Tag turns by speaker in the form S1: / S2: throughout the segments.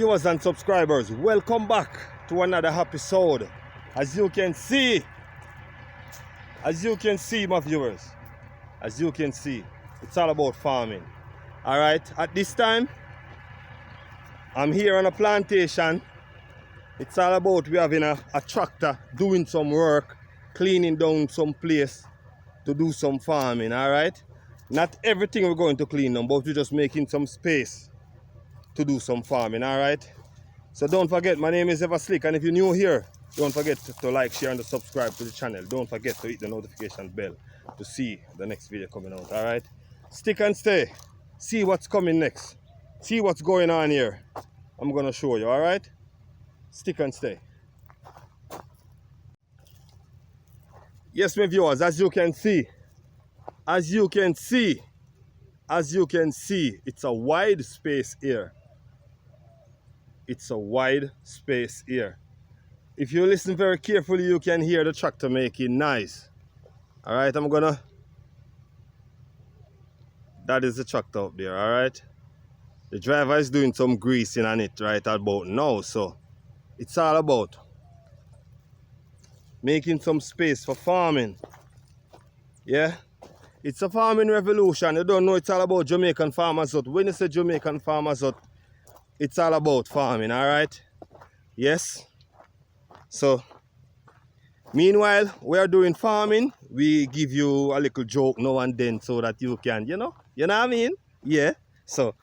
S1: viewers and subscribers, welcome back to another episode. As you can see, my viewers, as you can see, it's all about farming. All right, at this time, I'm here on a plantation. It's all about we having a tractor doing some work, cleaning down some place to do some farming. All right, not everything we're going to clean them, but we're just making some space to do some farming. All right, so don't forget, my name is Everton, and if you're new here, don't forget to like, share, and to subscribe to the channel. Don't forget to hit the notification bell to see the next video coming out. All right, stick and stay, see what's coming next, see what's going on here. I'm gonna show you. All right, stick and stay. Yes, my viewers, as you can see, it's a wide space here. It's a wide space here. If you listen very carefully, you can hear the tractor making noise. All right, that is the tractor up there. All right, the driver is doing some greasing on it right about now. So it's all about making some space for farming. Yeah, it's a farming revolution. You don't know, it's all about Jamaican farmers hut. When you say Jamaican farmers hut, it's all about farming. All right, yes. So meanwhile we are doing farming, we give you a little joke now and then so that you can, you know what I mean? Yeah. So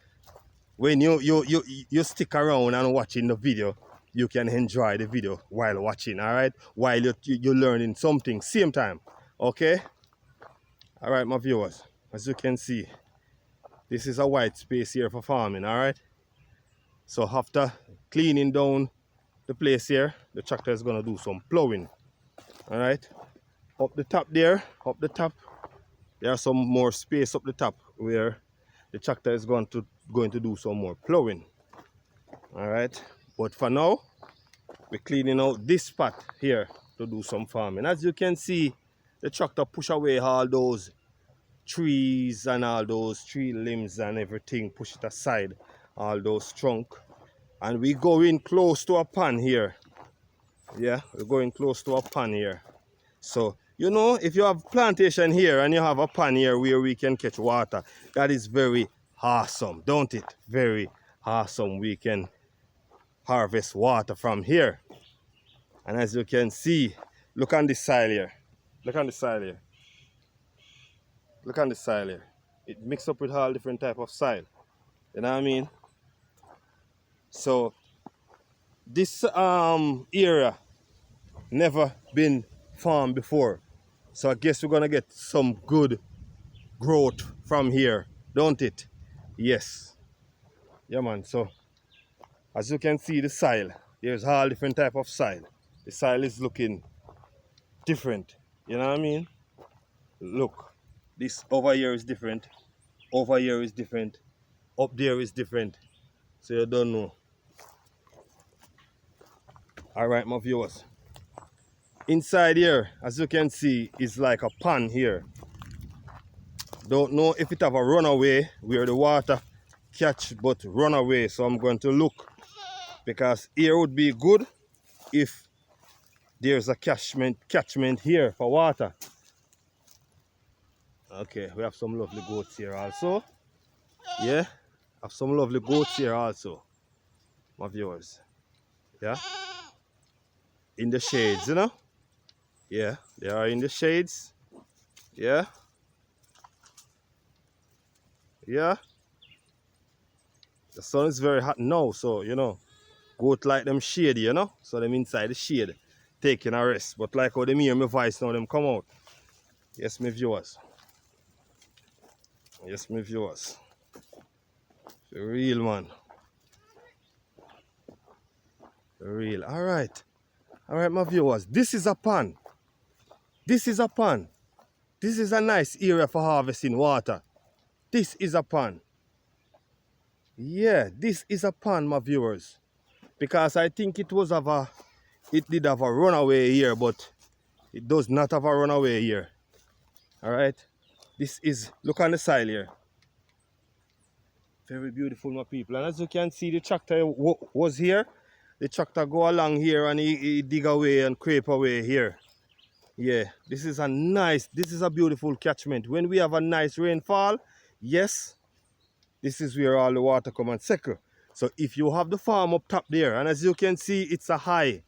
S1: when you stick around and watching the video, you can enjoy the video while watching. All right, while you're learning something same time. Okay. All right, my viewers, as you can see, this is a wide space here for farming. All right, so after cleaning down the place here, the tractor is going to do some plowing. All right, up the top there, there's some more space up the top where the tractor is going to do some more plowing. All right, but for now we're cleaning out this spot here to do some farming. As you can see, the tractor push away all those trees and all those tree limbs and everything, push it aside, all those trunk, and we go in close to a pond here. Yeah, we're going close to a pond here. So you know, if you have plantation here and you have a pond here where we can catch water, that is very awesome, don't it? Very awesome. We can harvest water from here. And as you can see, look on this soil here. Look on the soil here. Look on the soil here. It mixed up with all different type of soil. You know what I mean? So this area never been farmed before. So I guess we're gonna get some good growth from here, don't it? Yes. Yeah, man. So as you can see, the soil, there's all different type of soil. The soil is looking different. You know what I mean? Look, this over here is different. Over here is different. Up there is different. So you don't know. All right, my viewers. Inside here, as you can see, is like a pond here. Don't know if it have a runaway where the water catch but run away. So I'm going to look, because here would be good if there's a catchment here for water. Okay, we have some lovely goats here also. Yeah, have some lovely goats here also, my viewers. Yeah, in the shades, you know. Yeah, they are in the shades. Yeah. Yeah. The sun is very hot now, so you know, goat like them shade, you know. So them inside the shade, taking a rest. But like how them hear my voice now, them come out. Yes, my viewers. Yes, my viewers. For real, man. For real. All right, my viewers. This is a pond. This is a pond. This is a nice area for harvesting water. This is a pond. Yeah, this is a pond, my viewers. Because I think it did have a runaway here, but it does not have a runaway here. All right. This is, look on the soil here. Very beautiful, my people. And as you can see, the tractor was here. The tractor go along here and he dig away and scrape away here. Yeah, this is a beautiful catchment. When we have a nice rainfall, yes, this is where all the water come and settle. So if you have the farm up top there, and as you can see, it's a high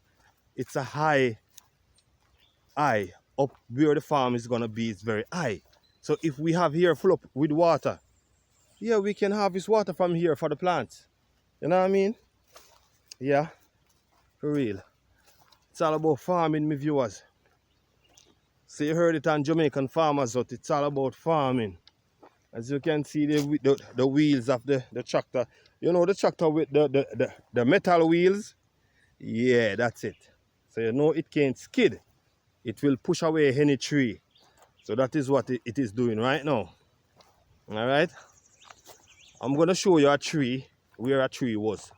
S1: up where the farm is gonna be, it's very high. So if we have here full up with water, yeah, we can harvest water from here for the plants. You know what I mean? Yeah, for real. It's all about farming, my viewers. So you heard it on Jamaican Farmers Hut. It's all about farming. As you can see, the wheels of the tractor. You know the tractor with the metal wheels? Yeah, that's it. So you know it can't skid. It will push away any tree. So that is what it is doing right now. Alright? I'm going to show you a tree, where a tree was.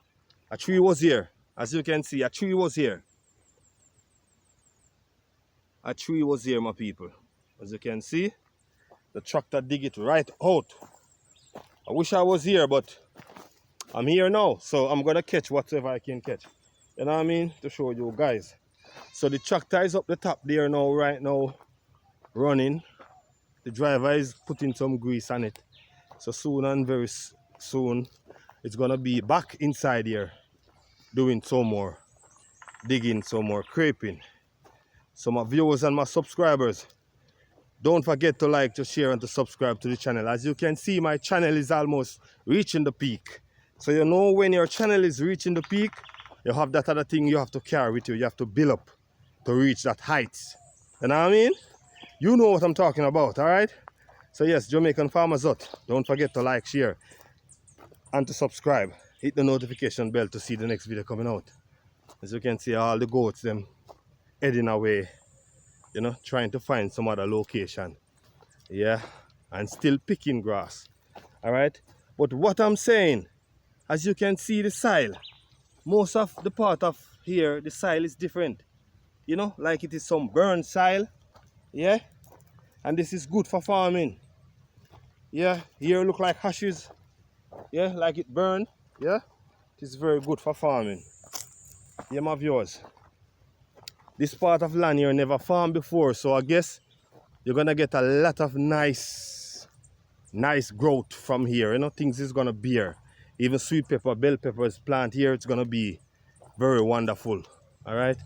S1: A tree was here. As you can see, a tree was here. A tree was here, my people. As you can see, the tractor dig it right out. I wish I was here, but I'm here now. So I'm going to catch whatever I can catch. You know what I mean? To show you guys. So the tractor is up the top there now, right now, running. The driver is putting some grease on it. So soon and very soon, it's going to be back inside here, doing some more digging, some more scraping. So my viewers and my subscribers, don't forget to like, to share, and to subscribe to the channel. As you can see, my channel is almost reaching the peak. So you know when your channel is reaching the peak, you have that other thing you have to carry with you. You have to build up to reach that height. You know what I mean? You know what I'm talking about, all right? So yes, Jamaican Farmers Hut. Don't forget to like, share, and to subscribe. Hit the notification bell to see the next video coming out. As you can see, all the goats, them heading away, you know, trying to find some other location. Yeah, and still picking grass. All right? But what I'm saying, as you can see the soil, most of the part of here, the soil is different. You know, like it is some burnt soil. Yeah? And this is good for farming. Yeah, here look like ashes. Yeah, like it burned. Yeah, it is very good for farming. Yeah, my viewers. This part of land here never farmed before, so I guess you're gonna get a lot of nice growth from here. You know, things is gonna bear. Even sweet pepper, bell peppers plant here, it's gonna be very wonderful. All right.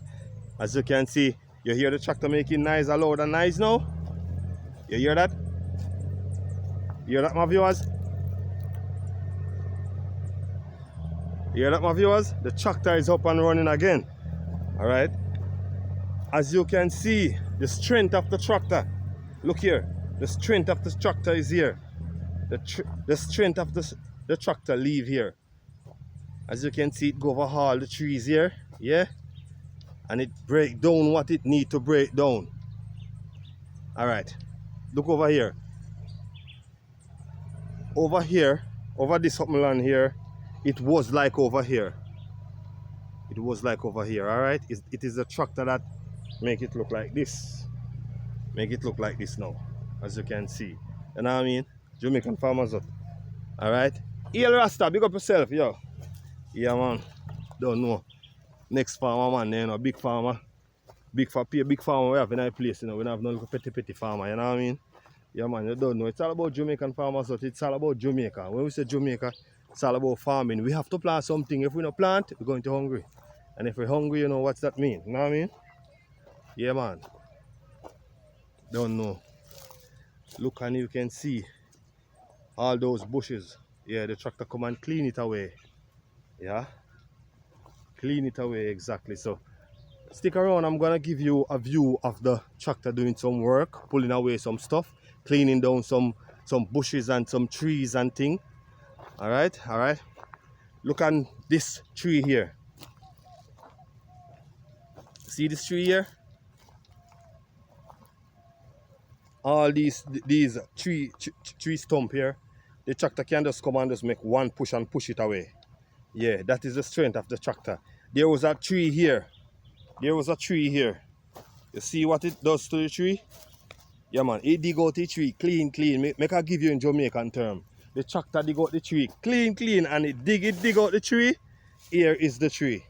S1: As you can see, you hear the tractor making noise, a loud and noise now. You hear that? You hear that, my viewers? You hear that, my viewers? The tractor is up and running again. All right. As you can see, the strength of the tractor. Look here. The strength of the tractor is here. The strength of the tractor leave here. As you can see, it go over all the trees here. Yeah. And it break down what it need to break down. All right. Look over here. Over here, over this open land here, it was like over here. It was like over here, all right? It is a tractor that make it look like this. Make it look like this now, as you can see. You know what I mean? Jamaican Farmers Hut. All right? El Rasta, big up yourself, yo. Yeah, man. Don't know. Next farmer, man, you know, big farmer. Big farmer we have in our place, you know. We don't have no little petty farmer, you know what I mean? Yeah, man, you don't know. It's all about Jamaican Farmers Hut. It's all about Jamaica. When we say Jamaica, it's all about farming. We have to plant something. If we don't plant, we're going to hungry. And if we're hungry, you know what's that mean? You know what I mean? Yeah, man. Don't know. Look, and you can see all those bushes. Yeah, the tractor come and clean it away. Yeah? Clean it away, exactly. So, stick around. I'm going to give you a view of the tractor doing some work, pulling away some stuff, cleaning down some bushes and some trees and thing. All right. Look at this tree here. See this tree here? All these tree stump here. The tractor can just come and just make one push and push it away. Yeah, that is the strength of the tractor. There was a tree here. There was a tree here. You see what it does to the tree? Yeah, man. It dig out the tree clean. Make I give you in Jamaican term. The tractor dig out the tree clean, and it dig out the tree. Here is the tree.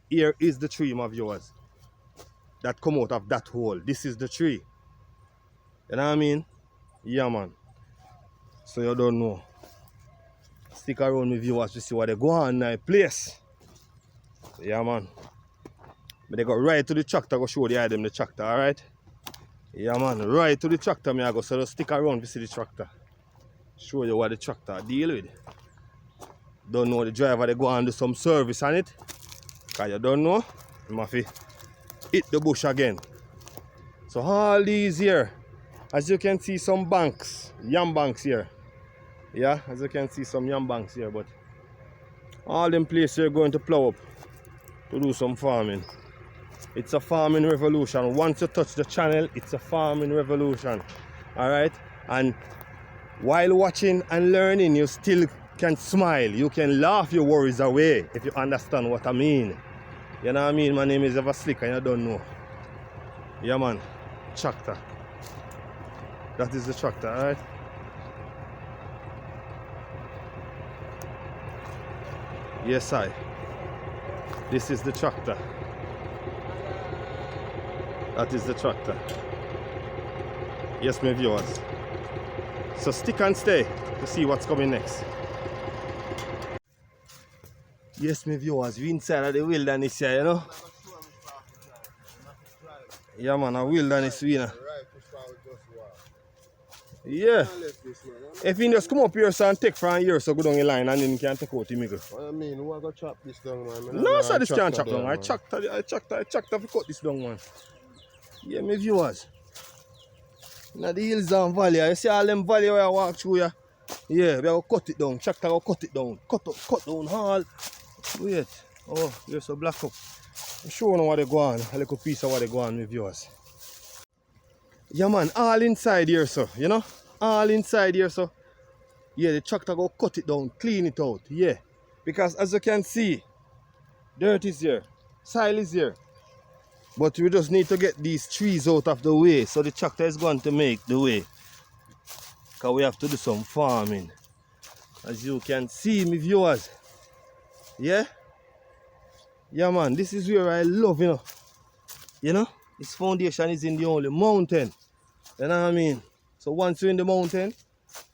S1: Here is the tree, my viewers. That come out of that hole. This is the tree. You know what I mean? Yeah, man. So you don't know. Stick around with viewers to see what they go on in that place. Yeah, man. But they go right to the tractor, go show the item the tractor, alright? Yeah, man. Right to the tractor, me I go. So just stick around to see the tractor. Show you what the tractor deal with. Don't know the driver, they go and do some service on it. Because you don't know, you have to hit the bush again. So all these here, as you can see, some banks, yam banks here. Yeah, as you can see, some yam banks here. But all them places you're going to plow up to do some farming. It's a farming revolution. Once you touch the channel, it's a farming revolution. Alright? And while watching and learning, you still can smile. You can laugh your worries away, if you understand what I mean. You know what I mean? My name is Ever Slick and you don't know. Yeah, man. Tractor. That is the tractor, alright? Yes, this is the tractor. That is the tractor. Yes, my viewers. So stick and stay to see what's coming next. Yes, my viewers, we inside of the wilderness here, you know. Yeah, man, a wilderness, you know. Yeah. If you just come up here so and take from here, so go down the line and then you can take out the middle.
S2: I mean, who are going to chop this down, man?
S1: No, sir, this can't chop down. I chucked to cut this down, man. Yeah, my viewers. Now the hills and valley, you see all them valley where I walk through here? Yeah, we have to cut it down. Tractor will cut it down. Cut down all. Wait. Oh, there's a black up. I'm showing you what they go on. A little piece of what they go on, my viewers. Yeah, man, all inside here, so, you know? All inside here, so. Yeah, the tractor go cut it down, clean it out. Yeah. Because as you can see, dirt is here. Soil is here. But we just need to get these trees out of the way. So the tractor is going to make the way. Because we have to do some farming. As you can see, my viewers. Yeah? Yeah, man, this is where I love, you know. You know? This foundation is in the only mountain. You know what I mean? So once you're in the mountain,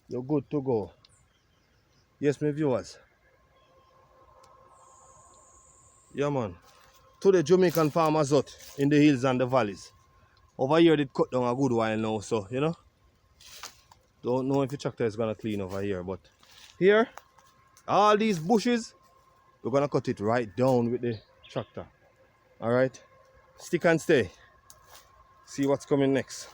S1: you're good to go. Yes, my viewers. Yeah, man. To the Jamaican farmers out in the hills and the valleys. Over here, they cut down a good while now, so, you know. Don't know if the tractor is going to clean over here, but here, all these bushes, we're going to cut it right down with the tractor. Alright? Stick and stay. See what's coming next.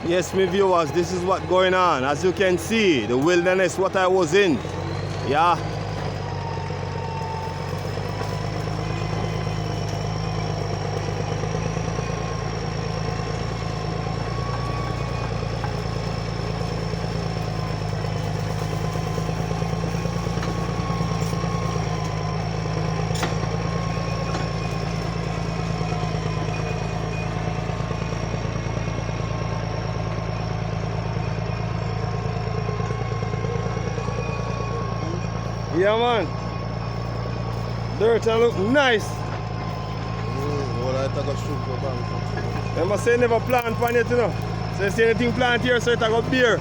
S1: Yes, my viewers, this is what's going on. As you can see, the wilderness what I was in. Yeah. Yeah, man. Dirt look nice.
S2: What I take a shoot for bank.
S1: They must say never plant on it, you know. So you see anything plant here, so it go beer.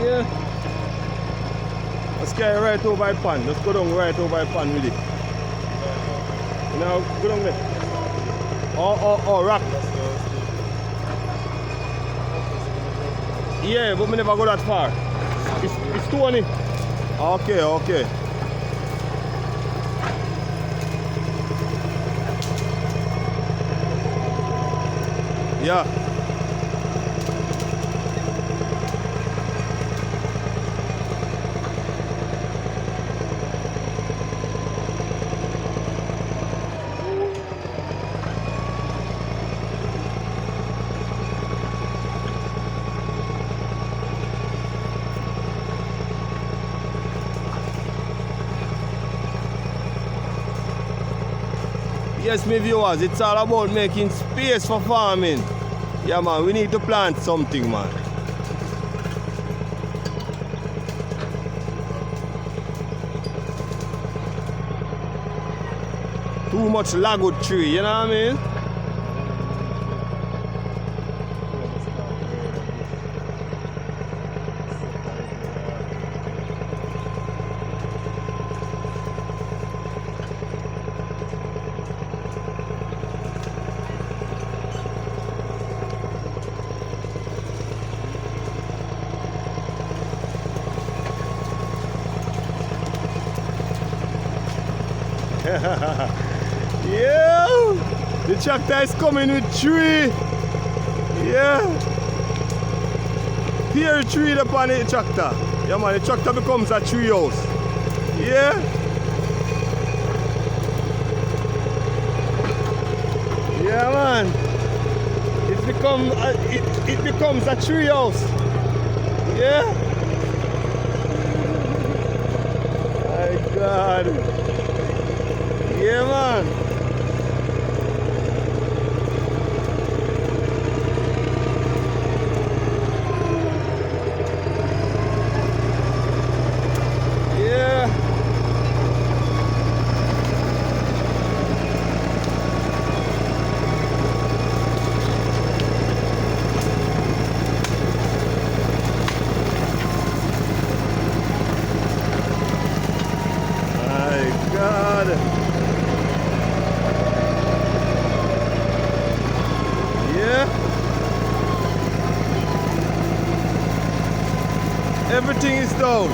S1: Yeah. Let's carry right over by pan. Let's go down right over by pan with it. Now go down there. Oh, rock. Yeah, but we never go that far. It's stony. Okay. Yeah. Yes, my viewers, it's all about making space for farming. Yeah, man, we need to plant something, man. Too much lagwood tree, you know what I mean? Yeah, the tractor is coming with tree. Yeah, pear tree upon the tractor. Yeah, man, the tractor becomes a tree house. Yeah. Yeah, man. It becomes a tree house. Yeah. My God. Yeah, man. Everything is down.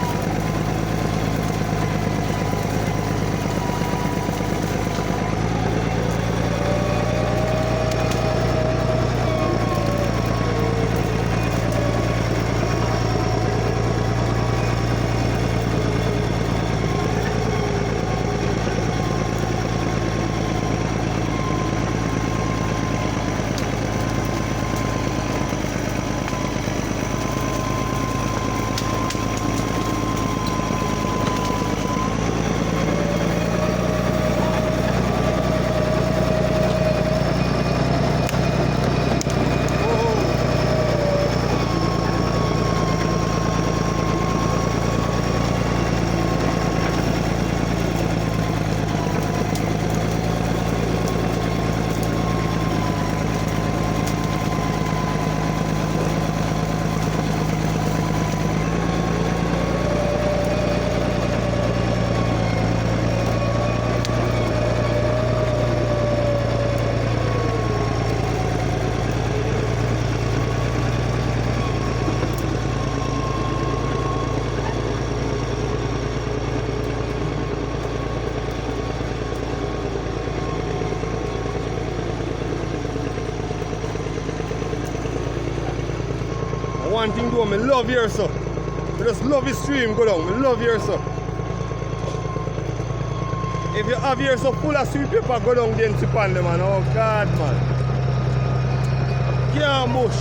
S1: one thing though, I love here, so. I just love his stream go down. I love here, so. If you have here so full of sweet paper, go down there and sip on them, man. Oh God, man. Can't bush.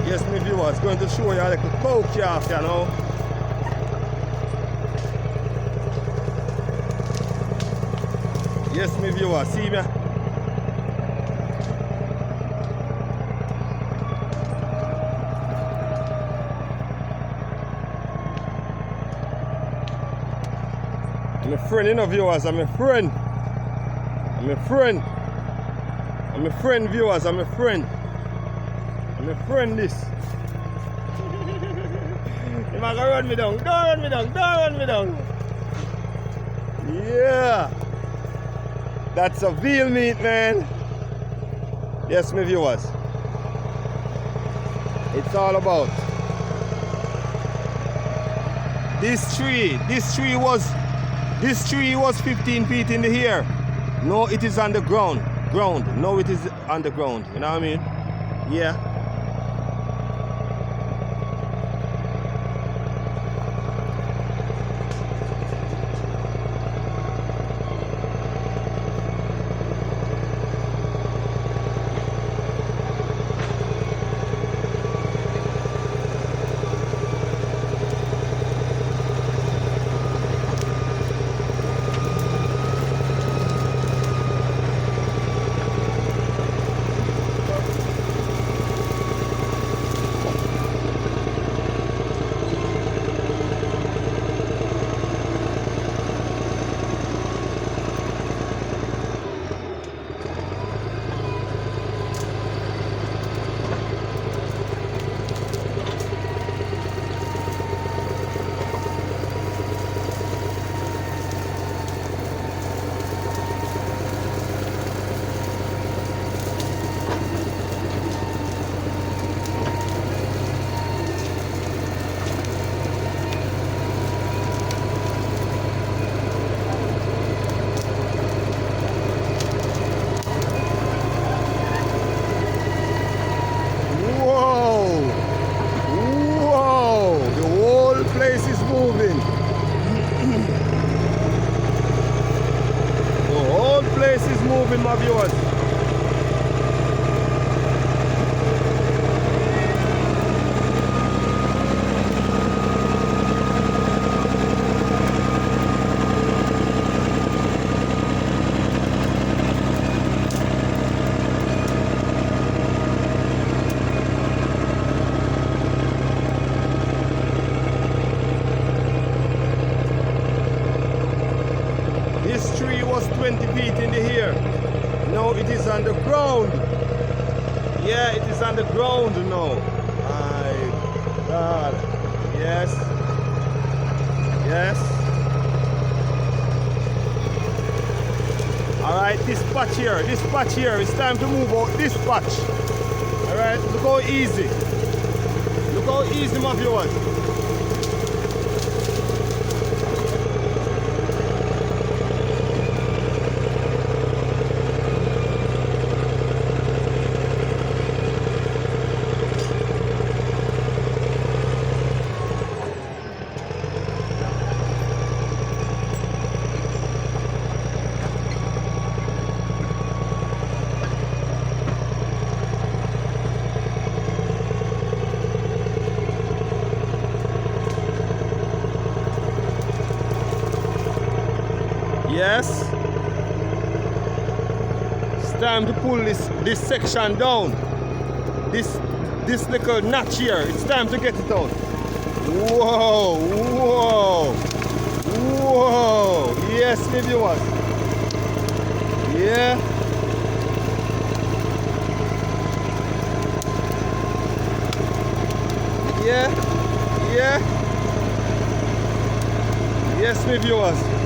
S1: Yes, my viewers, going to show you a little cow calf, you know. Yes, my viewers, see me? I'm a friend, you know, viewers. I'm a friend. I'm a friend. I'm a friend, viewers. I'm a friend. I'm a friend, this. You're not gonna run me down. Don't run me down. Don't run me down. Yeah. That's a veal meat, man. Yes, my viewers. It's all about this tree. This tree was 15 feet in the air. No, it is on the ground. No, it is on the ground. You know what I mean? Yeah. My viewers. This tree was 20 feet in the air. No, it is on the ground. Yeah, it is on the ground now. My God. Yes. Yes. Alright, this patch here, it's time to move out this patch. Alright, look how easy. Look how easy, my viewers. Yes. It's time to pull this section down. This little notch here. It's time to get it out. Whoa, whoa, whoa. Yes, my viewers. Yeah. Yeah. Yeah. Yes, my viewers.